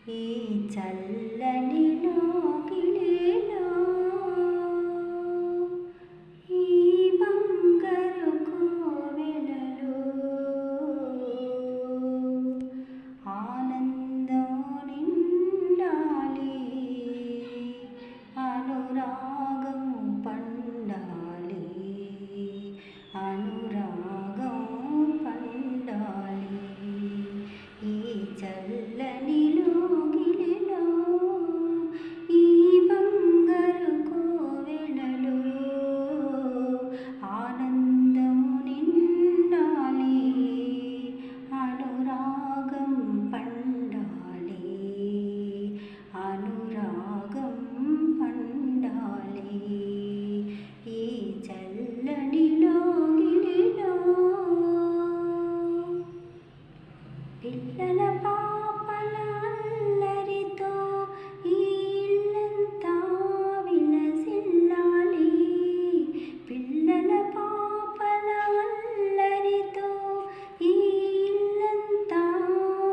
ఈ చల్లని లోగిలిలో ఈ బంగారు కోవెలలో ఆనందం నిండాలి, అనురాగం పండాలి, అనురాగం పండాలి. ఈ చల్లని లోగిలిలో ఈ బంగారు కోవెలలో ఆనందం నిండాలి, అనురాగం పండాలి, అనురాగం పండాలి. ఈ చల్లని లోగిలిలో పిల్లల పాపల అల్లరితో ఈ ఇల్లంతా విలసిల్లాలి, పిల్లల పాపల అల్లరితో ఈ ఇల్లంతా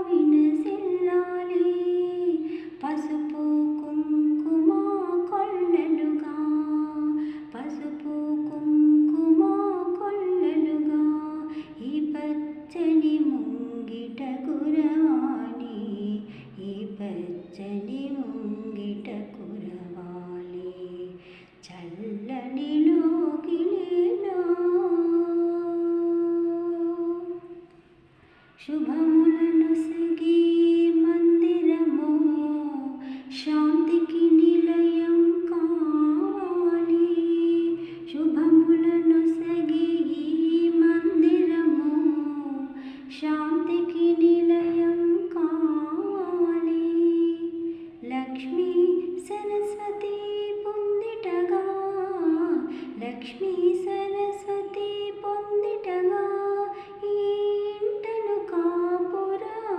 విలసిల్లాలి. పసుపు కుంకుమ కొల్లలుగా, పసుపు కుంకుమ కొల్లలుగా ఈ పచ్చని ముంగిట కురవాలి, ఈ పచ్చని ముంగిట కురవాలి. చల్లని లోగిలిలో శుభములను సగి మందిరము శాంతికి నిలయం కావాలి, శుభములను సగి మందిరము శాంతికి నిలయం కావాలి. లక్ష్మీ సరస్వతి పొందిటగా, లక్ష్మీ సరస్వతి పొందిటగా ఈ ఇంటను కాపురముండాలి,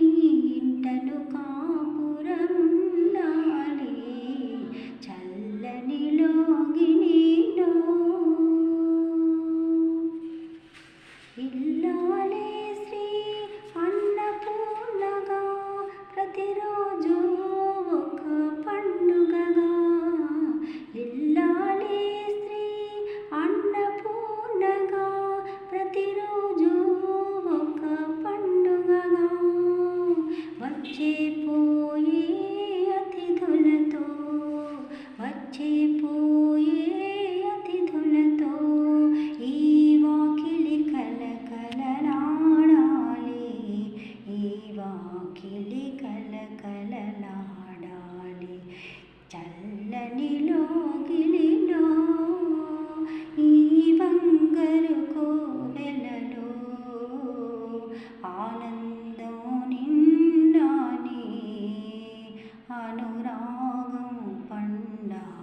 ఈ ఇంటను కాపురముండాలి. చల్లని లోగిలిలో ఇల్లాలే శ్రీ అన్నపూర్ణగా ప్రతిరోజు ఒక పండుగగా, ఇల్లాలే శ్రీ అన్నపూర్ణగా ప్రతిరోజు ఒక పండుగగా. వచ్చే పోయే అతిథులతో, వచ్చే పోయే అతిథులతో ఈ వాకిలి కలకలలాడాలి, ఈ వాకిలి కలకలలాడాలి. చల్లని లోగిలిలో ఈ బంగారు కోవెలలో ఆనందం నిండాలి, అనురాగం పండాలి.